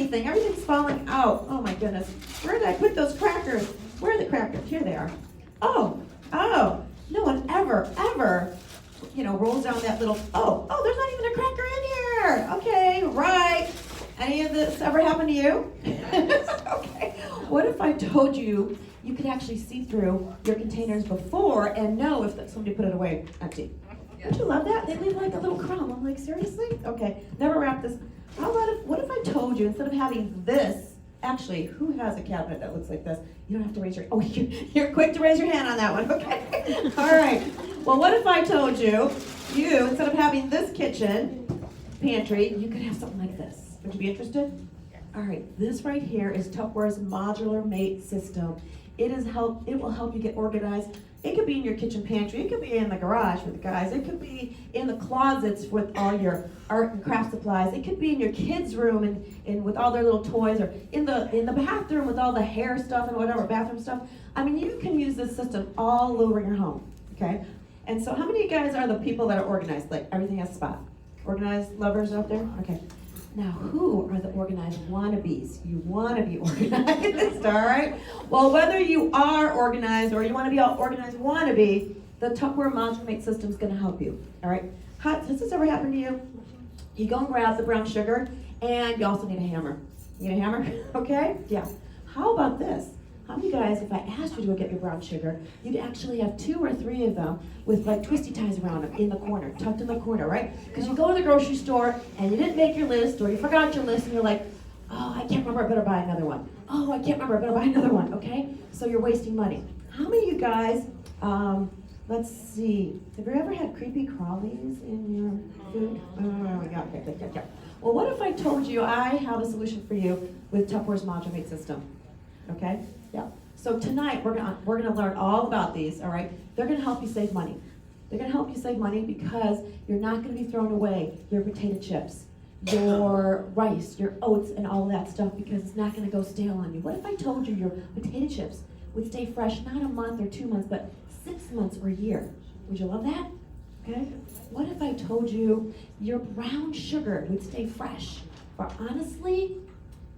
anything. Everything's falling out. Oh my goodness. Where did I put those crackers? Where are the crackers? Here they are. Oh, no one ever, rolls down that little, there's not even a cracker in here. Okay, right. Any of this ever happened to you? Okay. What if I told you you could actually see through your containers before and know if somebody put it away empty? Don't you love that? They leave like a little crumb. I'm like, seriously? Okay, never wrap this. What if I told you instead of having this, actually, who has a cabinet that looks like this? You don't have to raise your, you're quick to raise your hand on that one, okay? All right. Well, what if I told you, instead of having this kitchen pantry, you could have something like this? Would you be interested? All right, this right here is Tupperware's Modular Mate system. It will help you get organized. It could be in your kitchen pantry. It could be in the garage with the guys. It could be in the closets with all your art and craft supplies. It could be in your kids' room and with all their little toys, or in the bathroom with all the hair stuff and whatever, bathroom stuff. I mean, you can use this system all over your home, okay? And so how many of you guys are the people that are organized? Like everything has a spot. Organized lovers out there? Okay. Now, who are the organized wannabes? You want to be organized, all right? Well, whether you are organized or you want to be all organized wannabe, the Tupperware Modular Mate system is going to help you, all right? Has this ever happened to you? You go and grab the brown sugar, and you also need a hammer. You need a hammer? Okay? Yeah. How about this? How many guys, if I asked you to go get your brown sugar, you'd actually have 2 or 3 of them with like twisty ties around them in the corner, tucked in the corner, right? Because you go to the grocery store and you didn't make your list, or you forgot your list, and you're like, oh, I can't remember, I better buy another one. Oh, I can't remember, I better buy another one, okay? So you're wasting money. How many of you guys, let's see, have you ever had creepy crawlies in your food? Yeah. Well, what if I told you I have a solution for you with Tupperware's Modular Mate system? Okay? Yeah. So tonight we're gonna learn all about these, all right? They're gonna help you save money. They're gonna help you save money because you're not gonna be throwing away your potato chips, your rice, your oats, and all of that stuff, because it's not gonna go stale on you. What if I told you your potato chips would stay fresh not a month or 2 months, but 6 months or a year? Would you love that? Okay? What if I told you your brown sugar would stay fresh for honestly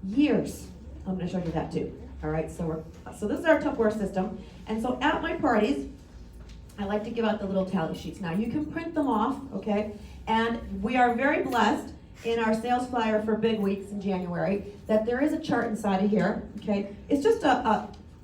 years? I'm gonna show you that too. All right, so this is our Tupperware system. And so at my parties, I like to give out the little tally sheets. Now you can print them off, okay? And we are very blessed in our sales flyer for big weeks in January that there is a chart inside of here, okay? It's just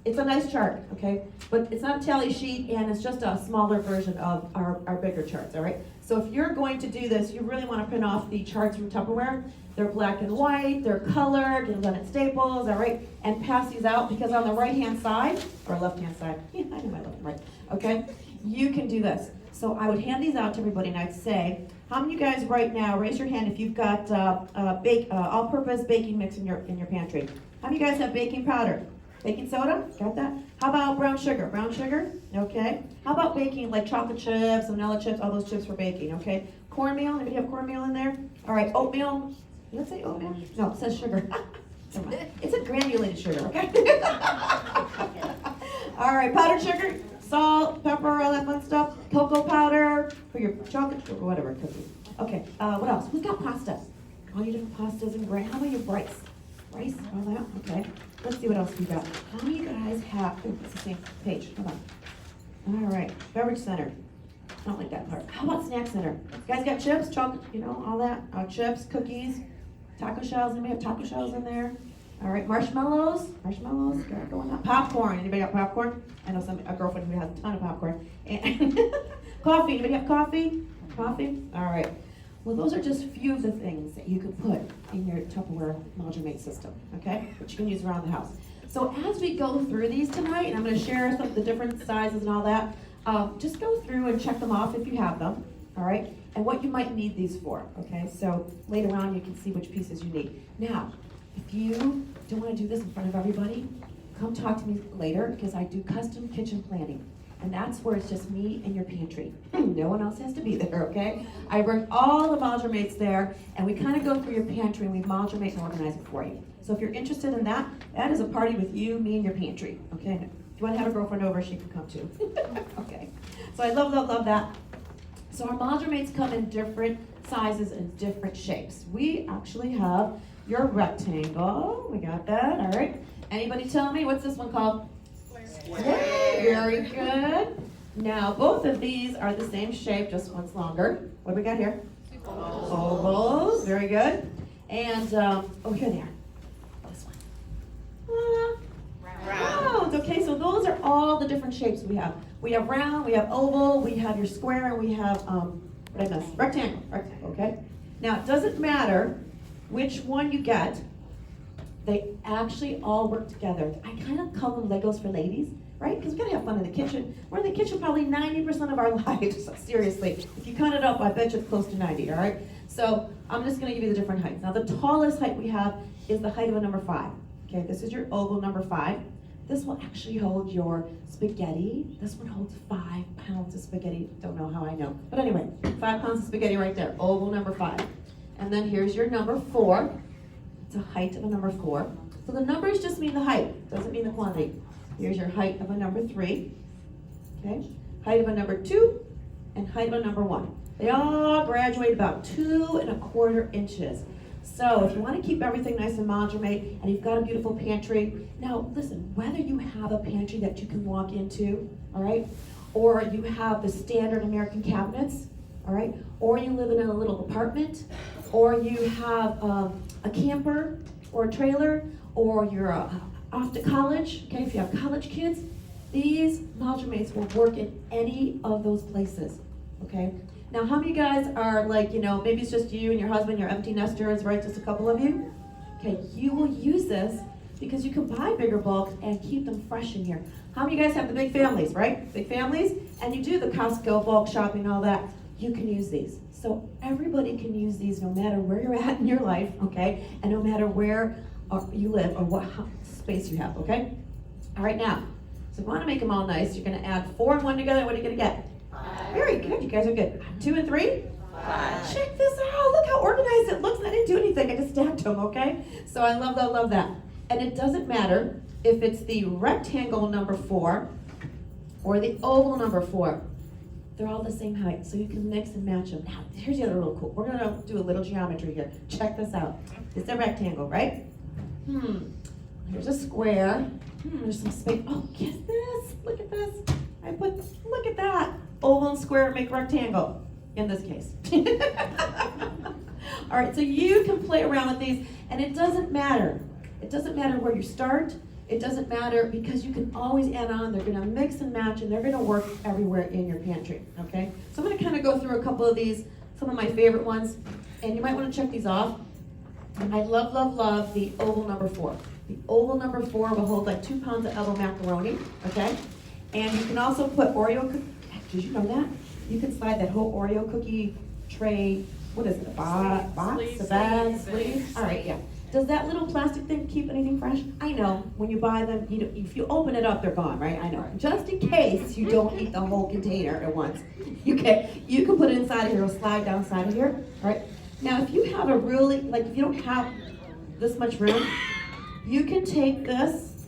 it's a nice chart, okay? But it's not a tally sheet, and it's just a smaller version of our bigger charts, all right? So if you're going to do this, you really want to print off the charts from Tupperware. They're black and white, they're colored, get them done at Staples, all right? And pass these out, because on the right-hand side, or left-hand side, I know my left and right, okay? You can do this. So I would hand these out to everybody, and I'd say, how many of you guys right now, raise your hand if you've got all-purpose baking mix in your pantry. How many of you guys have baking powder? Baking soda? Got that? How about brown sugar? Brown sugar? Okay. How about baking, like chocolate chips, vanilla chips, all those chips for baking, okay? Cornmeal? Anybody have cornmeal in there? All right, oatmeal? Did it say oatmeal? No, it says sugar. Never mind. It's a granulated sugar, okay? All right, powdered sugar, salt, pepper, all that fun stuff. Cocoa powder for your chocolate or whatever cookies. Okay, what else? Who's got pasta? All your different pastas and grain. How about your rice? Rice, all that, okay. Let's see what else we got. How many of you guys have, it's the same page, hold on. All right, beverage center. I don't like that part. How about snack center? You guys got chips, chocolate, all that? Chips, cookies, taco shells. Anybody have taco shells in there? All right, marshmallows, got going on. Popcorn, anybody got popcorn? I know a girlfriend who has a ton of popcorn. And coffee, anybody have coffee? Coffee? All right. Well, those are just a few of the things that you could put in your Tupperware Modular Mate system, okay? Which you can use around the house. So as we go through these tonight, and I'm going to share some of the different sizes and all that, just go through and check them off if you have them, all right? And what you might need these for, okay? So later on, you can see which pieces you need. Now, if you don't want to do this in front of everybody, come talk to me later, because I do custom kitchen planning. And that's where it's just me and your pantry. No one else has to be there, okay? I bring all the Modular Mates there, and we kind of go through your pantry, and we Modular Mate and organize it for you. So if you're interested in that, that is a party with you, me, and your pantry, okay? If you want to have a girlfriend over, she can come too. Okay. So I love that. So our Modular Mates come in different sizes and different shapes. We actually have your rectangle. We got that, all right. Anybody tell me, what's this one called? Square. Very good. Now, both of these are the same shape, just one's longer. What do we got here? Ovals. Very good. And, oh, here they are. This one. Rounds. Okay, so those are all the different shapes we have. We have round, we have oval, we have your square, and we have, what did I miss? Rectangle. Rectangle, okay? Now, it doesn't matter which one you get. They actually all work together. I kind of call them Legos for ladies, right? Because we gotta have fun in the kitchen. We're in the kitchen probably 90% of our lives, seriously. If you count it up, I bet you it's close to 90, all right? So I'm just gonna give you the different heights. Now the tallest height we have is the height of a number 5. Okay, this is your oval number 5. This will actually hold your spaghetti. This one holds 5 pounds of spaghetti. Don't know how I know. But anyway, 5 pounds of spaghetti right there, oval number 5. And then here's your number 4. It's a height of a number 4. So the numbers just mean the height, doesn't mean the quantity. Here's your height of a number 3, okay? Height of a number 2, and height of a number 1. They all graduate about 2 1/4 inches. So if you want to keep everything nice and modular mate, and you've got a beautiful pantry, now listen, whether you have a pantry that you can walk into, all right, or you have the standard American cabinets, all right, or you live in a little apartment, or you have a camper or a trailer, or you're off to college, okay, if you have college kids, these Modular Mates will work in any of those places, okay? Now, how many guys are like, you know, maybe it's just you and your husband, you're empty nesters, right, just a couple of you? Okay, you will use this because you can buy bigger bulks and keep them fresh in here. How many of you guys have the big families, right? Big families, and you do the Costco bulk shopping, all that, you can use these. So everybody can use these no matter where you're at in your life, okay? And no matter where you live or what space you have, okay? All right, now, so if you want to make them all nice, you're going to add 4 and 1 together. What are you going to get? 5. Very good. You guys are good. 2 and 3? 5. Check this out. Look how organized it looks. I didn't do anything. I just stacked them, okay? So I love that. And it doesn't matter if it's the rectangle number 4 or the oval number 4. They're all the same height, so you can mix and match them. Now, here's the other real cool. We're going to do a little geometry here. Check this out. It's a rectangle, right? Here's a square. There's some space. Oh, guess this. Look at this. Look at that. Oval and square make rectangle, in this case. All right, so you can play around with these, and it doesn't matter. It doesn't matter where you start. It doesn't matter because you can always add on. They're going to mix and match, and they're going to work everywhere in your pantry, okay? So I'm going to kind of go through a couple of these, some of my favorite ones, and you might want to check these off. I love the oval number 4. The oval number 4 will hold like 2 pounds of elbow macaroni, okay? And you can also put Oreo cookies. Did you know that? You can slide that whole Oreo cookie tray, what is it, a box, a bag, sleeve? All right, yeah. Does that little plastic thing keep anything fresh? I know, when you buy them, if you open it up, they're gone, right? I know. Just in case you don't eat the whole container at once. You can put it inside of here, it'll slide down inside of here, all right? Now, if you have a really, like if you don't have this much room, you can take this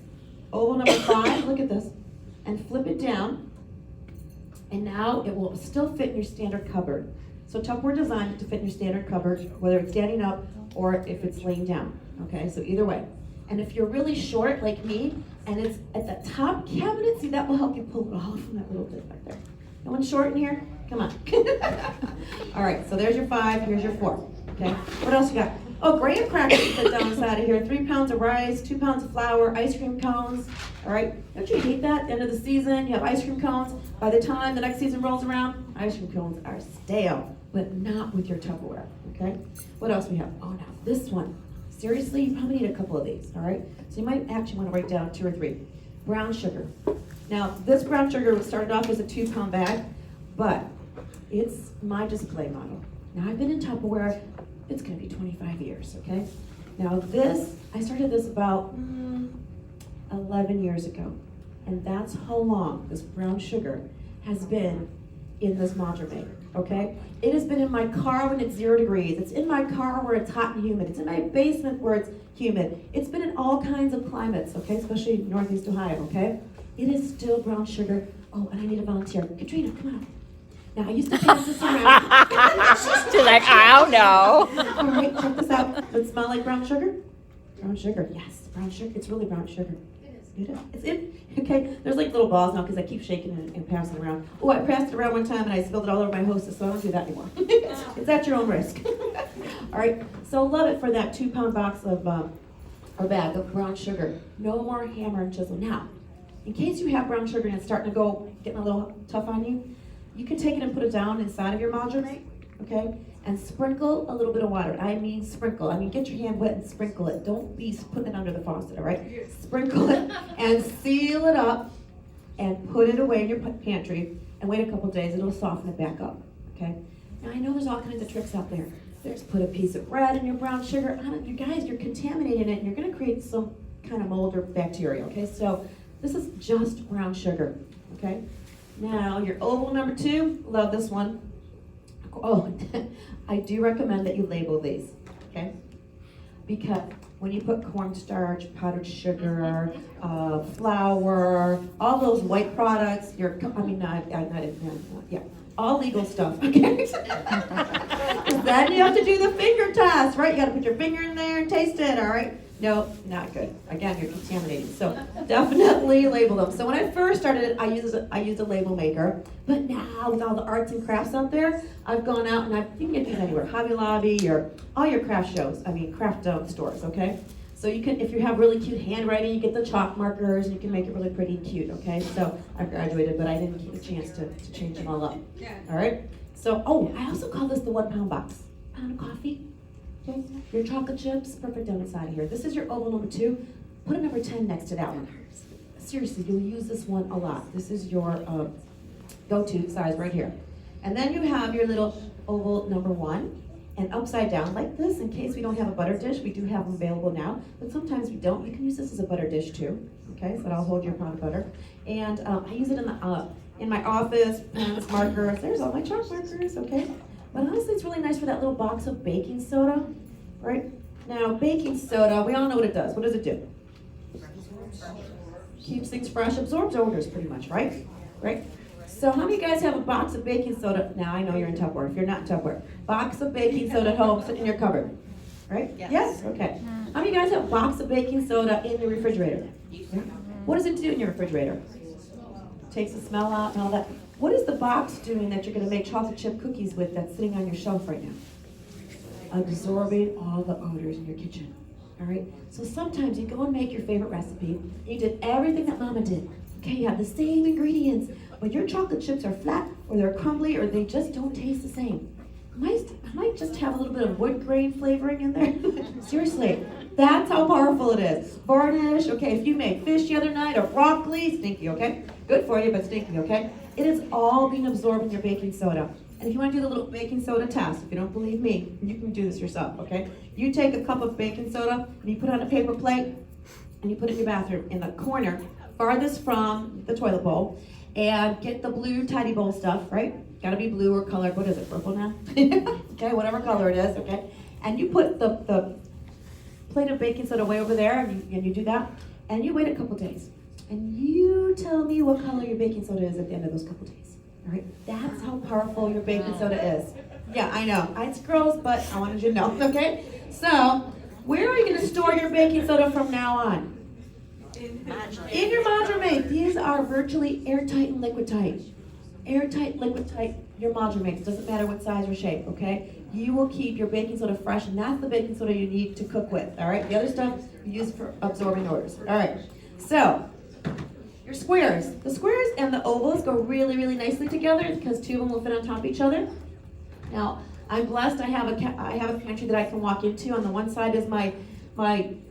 oval number 5, look at this, and flip it down, and now it will still fit in your standard cupboard. So Tupperware designed it to fit in your standard cupboard, whether it's standing up or if it's laying down, okay? So either way. And if you're really short, like me, and it's at the top cabinet, see, that will help you pull it off from that little bit back there. No one short in here? Come on. All right, so there's your 5, here's your 4, okay? What else you got? Oh, graham crackers to put down inside of here. 3 pounds of rice, 2 pounds of flour, ice cream cones, all right? Don't you hate that? End of the season, you have ice cream cones. By the time the next season rolls around, ice cream cones are stale, but not with your Tupperware, okay? What else we have? Oh, now this one. Seriously, you probably need a couple of these, all right? So you might actually want to write down 2 or 3. Brown sugar. Now, this brown sugar started off as a 2-pound bag, but it's my display model. Now, I've been in Tupperware, it's going to be 25 years, okay? Now, I started this about 11 years ago, and that's how long this brown sugar has been in this Modular Mate, okay? It has been in my car when it's 0 degrees. It's in my car where it's hot and humid. It's in my basement where it's humid. It's been in all kinds of climates, okay? Especially Northeast Ohio, okay? It is still brown sugar. Oh, and I need a volunteer. Katrina, come on. Now I used to pass this around. She's like, I don't know. All right, check this out. Does it smell like brown sugar? Brown sugar, yes, brown sugar. It's really brown sugar. It is. It's it. Okay, there's like little balls now because I keep shaking and passing it around. Oh, I passed it around one time and I spilled it all over my hostess, so I don't do that anymore. It's at your own risk. All right, so love it for that 2-pound box of, or bag of brown sugar. No more hammer and chisel. Now, in case you have brown sugar and it's starting to go, getting a little tough on you, you can take it and put it down inside of your Modular Mate, okay? And sprinkle a little bit of water. I mean sprinkle. I mean get your hand wet and sprinkle it. Don't be putting it under the faucet, all right? Sprinkle it and seal it up and put it away in your pantry and wait a couple days. It'll soften it back up, okay? Now I know there's all kinds of tricks out there. There's put a piece of bread in your brown sugar. You guys, you're contaminating it and you're gonna create some kind of mold or bacteria, okay? So this is just brown sugar, okay? Now your oval number 2, love this one. Oh, I do recommend that you label these, okay? Because when you put cornstarch, powdered sugar, flour, all those white products, all legal stuff, okay? Then you have to do the finger test, right? You gotta put your finger in there and taste it, all right? No, not good. Again, you're contaminating. So definitely label them. So when I first started it, I used a label maker. But now with all the arts and crafts out there, I've gone out and you can get these anywhere. Hobby Lobby or all your craft stores, okay? So you can, if you have really cute handwriting, you get the chalk markers and you can make it really pretty and cute, okay? So I graduated, but I didn't get a chance to change them all up. All right? So, I also call this the 1-pound box. Pound of coffee. Okay. Your chocolate chips, perfect down inside of here. This is your oval number 2. Put a number 10 next to that one. Seriously, you'll use this one a lot. This is your go-to size right here. And then you have your little oval number 1, and upside down like this, in case we don't have a butter dish. We do have them available now, but sometimes we don't. You can use this as a butter dish too. Okay, so that'll hold your pound of butter. And I use it in my office, pens, markers. There's all my chalk markers, okay? But honestly, it's really nice for that little box of baking soda, right? Now, baking soda, we all know what it does. What does it do? Keeps things fresh, absorbs odors pretty much, right? Right? So how many of you guys have a box of baking soda? Now, I know you're in Tupperware. If you're not in Tupperware, box of baking soda at home sitting in your cupboard, right? Yes? Okay. How many of you guys have a box of baking soda in the refrigerator? Yeah. What does it do in your refrigerator? Takes the smell out and all that. What is the box doing that you're going to make chocolate chip cookies with that's sitting on your shelf right now? Absorbing all the odors in your kitchen. All right? So sometimes you go and make your favorite recipe. You did everything that Mama did. Okay, you have the same ingredients, but your chocolate chips are flat or they're crumbly or they just don't taste the same. I might just have a little bit of wood grain flavoring in there. Seriously, that's how powerful it is. Varnish, okay, if you made fish the other night or broccoli, stinky, okay? Good for you, but stinky, okay? It is all being absorbed in your baking soda. And if you want to do the little baking soda test, if you don't believe me, you can do this yourself, okay? You take a cup of baking soda and you put it on a paper plate and you put it in your bathroom in the corner farthest from the toilet bowl and get the blue tidy bowl stuff, right? Gotta be blue or colored, what is it, purple now? Okay, whatever color it is, okay? And you put the plate of baking soda way over there and you do that and you wait a couple days. And you tell me what color your baking soda is at the end of those couple days. All right? That's how powerful your baking soda is. Yeah, I know. It's gross, but I wanted you to know, okay? So, where are you going to store your baking soda from now on? In your Modular Mates. These are virtually airtight and liquid tight. Airtight, liquid tight, your Modular Mates. Doesn't matter what size or shape, okay? You will keep your baking soda fresh, and that's the baking soda you need to cook with, all right? The other stuff you use for absorbing odors. All right, so your squares. The squares and the ovals go really, really nicely together because 2 of them will fit on top of each other. Now, I'm blessed. I have a pantry that I can walk into. On the one side is my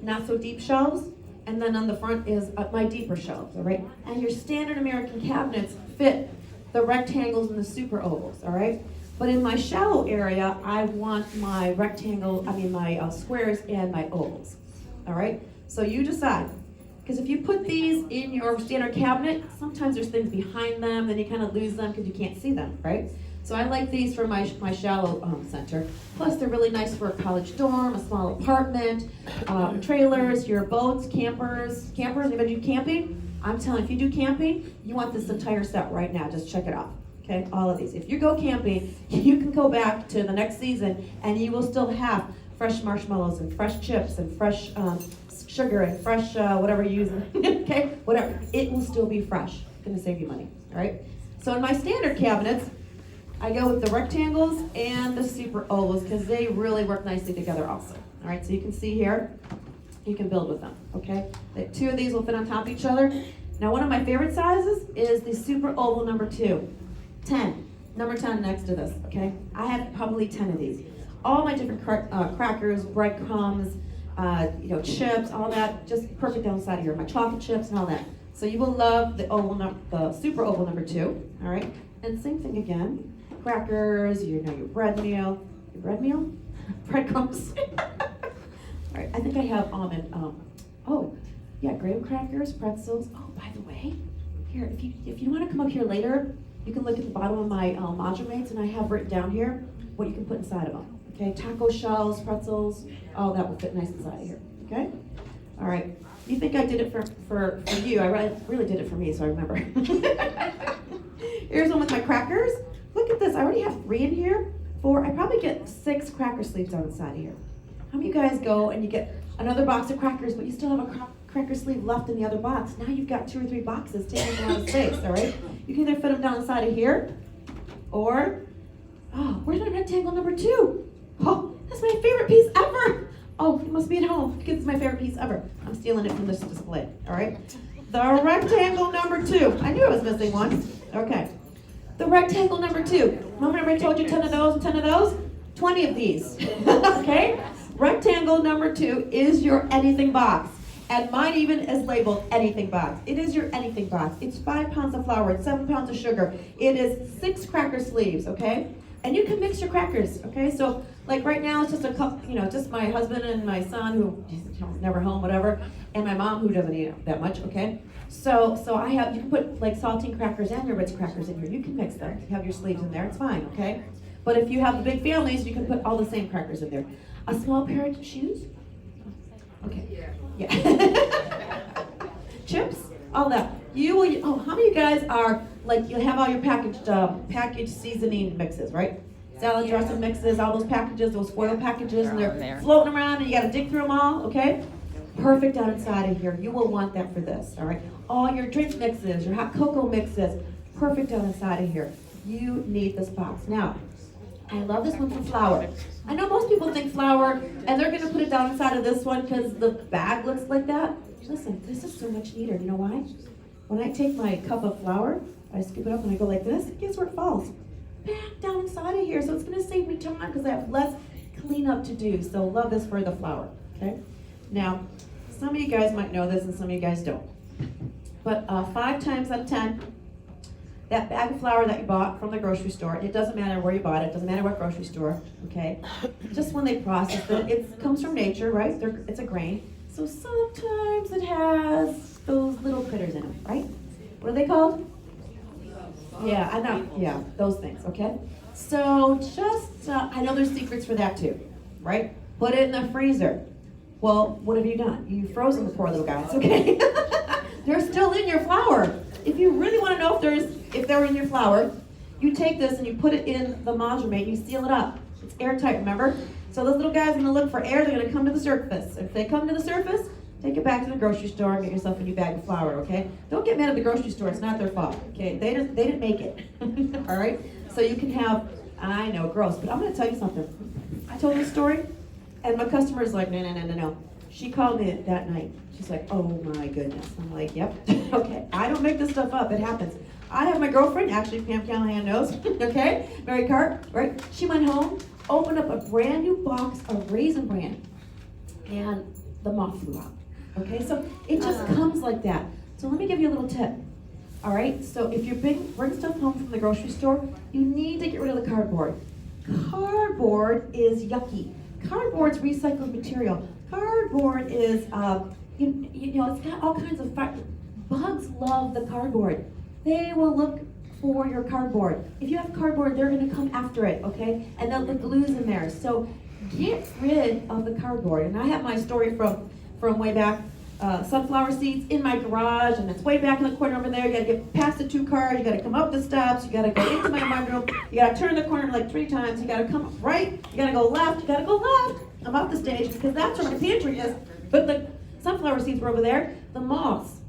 not so deep shelves, and then on the front is my deeper shelves. All right, and your standard American cabinets fit the rectangles and the super ovals. All right, but in my shallow area, I want my my squares and my ovals. All right, so you decide. Because if you put these in your standard cabinet, sometimes there's things behind them, then you kind of lose them because you can't see them, right? So I like these for my shallow center. Plus, they're really nice for a college dorm, a small apartment, trailers, your boats, campers. Anybody do camping? I'm telling you, if you do camping, you want this entire set right now. Just check it out. Okay, all of these. If you go camping, you can go back to the next season and you will still have fresh marshmallows and fresh chips and fresh sugar and fresh whatever you use. Okay, whatever. It will still be fresh. It's gonna save you money. All right. So in my standard cabinets, I go with the rectangles and the super ovals because they really work nicely together also. All right, so you can see here, you can build with them, okay? The two of these will fit on top of each other. Now one of my favorite sizes is the super oval number 2. 10, number 10 next to this, okay? I have probably 10 of these. All my different crackers, breadcrumbs, chips, all that, just perfect down the side of here. My chocolate chips and all that. So you will love the the super oval number 2, all right? And same thing again. Crackers, your bread meal. Your bread meal? Breadcrumbs. All right, I think I have almond. Graham crackers, pretzels. Oh, by the way, here, if you want to come up here later, you can look at the bottom of my Modular Mates, and I have written down here what you can put inside of them. Okay, taco shells, pretzels, all that will fit nice inside of here. Okay. All right. You think I did it for you? I really did it for me, so I remember. Here's one with my crackers. Look at this. I already have 3 in here. 4. I probably get 6 cracker sleeves on the side of here. How many of you guys go and you get another box of crackers, but you still have a cracker sleeve left in the other box? Now you've got 2 or 3 boxes taking a lot of space, all right? You can either fit them down the side of here, or, where's my rectangle number 2? Oh, that's my favorite piece ever. Oh, it must be at home because it's my favorite piece ever. I'm stealing it from this display, all right? The rectangle number 2. I knew I was missing one. Okay. The rectangle number 2. Remember I told you 10 of those and 10 of those? 20 of these. Okay? Rectangle number 2 is your anything box. And mine even is labeled anything box. It is your anything box. It's 5 pounds of flour. It's 7 pounds of sugar. It is 6 cracker sleeves, okay? And you can mix your crackers, okay? So, like right now, it's just a couple, just my husband and my son who he's never home, whatever, and my mom who doesn't eat that much, okay? So you can put like saltine crackers and your Ritz crackers in here. You can mix them. You have your sleeves in there. It's fine, okay? But if you have big families, you can put all the same crackers in there. A small pair of shoes? Okay. Yeah. Chips? All that. How many of you guys are, like, you have all your packaged seasoning mixes, right? Salad dressing mixes, all those packages, those foil packages, and they're floating around and you gotta dig through them all, okay? Perfect down inside of here. You will want that for this, all right? All your drink mixes, your hot cocoa mixes, perfect down inside of here. You need this box. Now, I love this one for flour. I know most people think flour, and they're gonna put it down inside of this one because the bag looks like that. Listen, this is so much neater. You know why? When I take my cup of flour, I scoop it up and I go like this, guess where it falls? Back down inside of here. So it's gonna save me time because I have less cleanup to do. So love this for the flour, okay? Now, some of you guys might know this and some of you guys don't. But 5 times out of 10, that bag of flour that you bought from the grocery store, it doesn't matter where you bought it, doesn't matter what grocery store, okay? Just when they process it, it comes from nature, right? It's a grain. So sometimes it has those little critters in them, right? What are they called? Yeah, I know. Yeah, those things, okay? So just, I know there's secrets for that too, right? Put it in the freezer. Well, what have you done? You've frozen the poor little guys, okay? They're still in your flour. If you really want to know if they're in your flour, you take this and you put it in the Modular Mate and you seal it up. It's airtight, remember? So those little guys are going to look for air. They're going to come to the surface. If they come to the surface, take it back to the grocery store and get yourself a new bag of flour, okay? Don't get mad at the grocery store. It's not their fault, okay? They didn't make it, all right? So you can have, I know, gross, but I'm going to tell you something. I told this story, and my customer is like, no. She called me that night. She's like, oh my goodness. I'm like, yep, okay. I don't make this stuff up. It happens. I have my girlfriend, actually Pam Callahan knows, okay? Mary Cart, right? She went home, opened up a brand new box of Raisin Bran, and the moth flew out. Okay, so it just comes like that. So let me give you a little tip. All right, so if you're bring stuff home from the grocery store, you need to get rid of the cardboard. Cardboard is yucky. Cardboard's recycled material. Cardboard is, it's got all kinds of bugs love the cardboard. They will look for your cardboard. If you have cardboard, they're going to come after it, okay? And the glue's in there. So get rid of the cardboard. And I have my story from way back. sunflower seeds in my garage, and it's way back in the corner over there. You gotta get past the 2 cars, you gotta come up the steps, you gotta go into my mudroom, you gotta turn the corner like 3 times, you gotta come right, you gotta go left, you gotta go left. I'm off the stage because that's where my pantry is, but the sunflower seeds were over there. The moths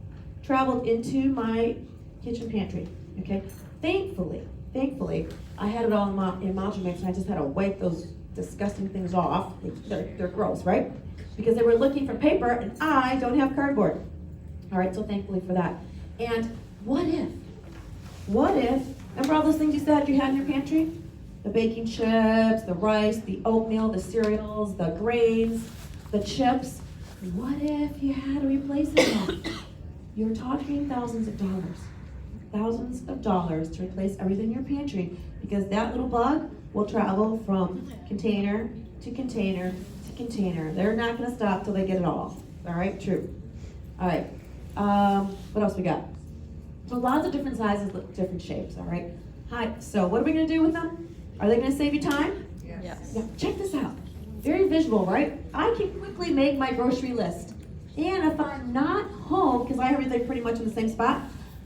traveled into my kitchen pantry, okay? Thankfully, I had it all in Modular Mates, and I just had to wipe those disgusting things off. They're gross, right? Because they were looking for paper, and I don't have cardboard. All right, so thankfully for that. And what if, remember all those things you said you had in your pantry? The baking chips, the rice, the oatmeal, the cereals, the grains, the chips. What if you had to replace them? You're talking thousands of dollars to replace everything in your pantry, because that little bug will travel from container to container to container. They're not going to stop till they get it all. All right, true. All right, what else we got? So lots of different sizes, different shapes, all right? Hi, so what are we going to do with them? Are they going to save you time? Yes. Yeah, check this out. Very visual, right? I can quickly make my grocery list. And if I'm not home, because I have everything pretty much in the same spot,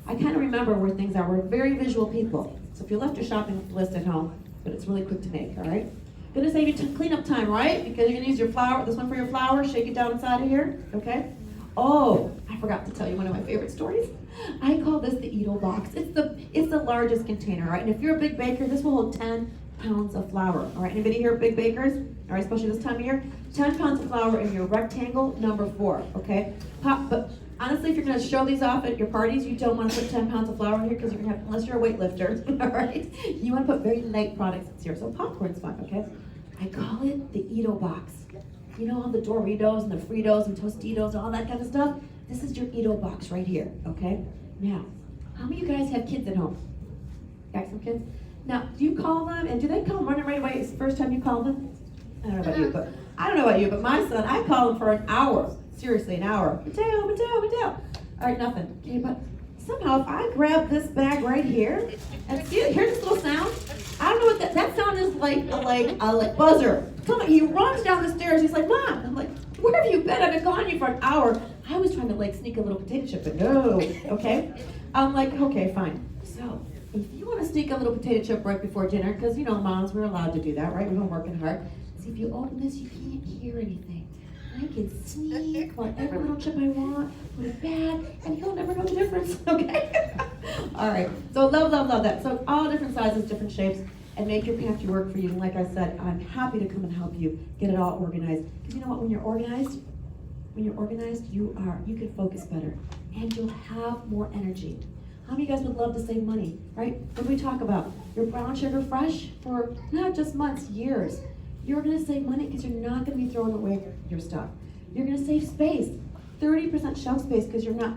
I kind of remember where things are. We're very visual people. So if you left your shopping list at home, but it's really quick to make, all right? Gonna save you cleanup time, right? Because you're gonna use your flour, this one for your flour, shake it down inside of here, okay? Oh, I forgot to tell you one of my favorite stories. I call this the Edo box. It's the largest container, right? And if you're a big baker, this will hold 10 pounds of flour, all right? Anybody here big bakers? All right, especially this time of year? 10 pounds of flour in your rectangle number 4, okay? But honestly, if you're gonna show these off at your parties, you don't wanna put 10 pounds of flour in here, because you're gonna have, unless you're a weightlifter, all right? You wanna put very light products in here, so popcorn's fine, okay? I call it the Edo box. You know all the Doritos and the Fritos and Tostitos and all that kind of stuff? This is your Edo box right here, okay? Now, how many of you guys have kids at home? Got some kids? Now, do you call them, and do they come running right away? It's the first time you call them? I don't know about you, but my son, I call him for an hour. Seriously, an hour. Mateo. All right, nothing. Okay, but somehow if I grab this bag right here, and see, hear this little sound? I don't know what that sound is, like a buzzer. He runs down the stairs. He's like, Mom. I'm like, where have you been? I've been calling you for an hour. I was trying to sneak a little potato chip, but no. Okay. I'm like, okay, fine. So if you want to sneak a little potato chip right before dinner, because moms, we're allowed to do that, right? We've been working hard. See, if you open this, you can't hear anything. I can sneak whatever little chip I want, put it back, and you'll never know the difference, okay? All right, so love that. So all different sizes, different shapes, and make your pantry work for you. And like I said, I'm happy to come and help you get it all organized. Because you know what, when you're organized, you can focus better, and you'll have more energy. How many of you guys would love to save money, right? What do we talk about? Your brown sugar fresh for not just months, years. You're going to save money because you're not going to be throwing away your stuff. You're going to save space, 30% shelf space, because you're not,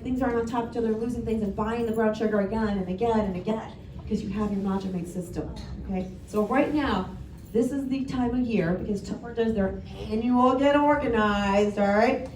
things aren't on top of each other, losing things and buying the brown sugar again and again and again, because you have your Modular Mates system, okay? So right now, this is the time of year, because Tupper does their annual get organized, all right?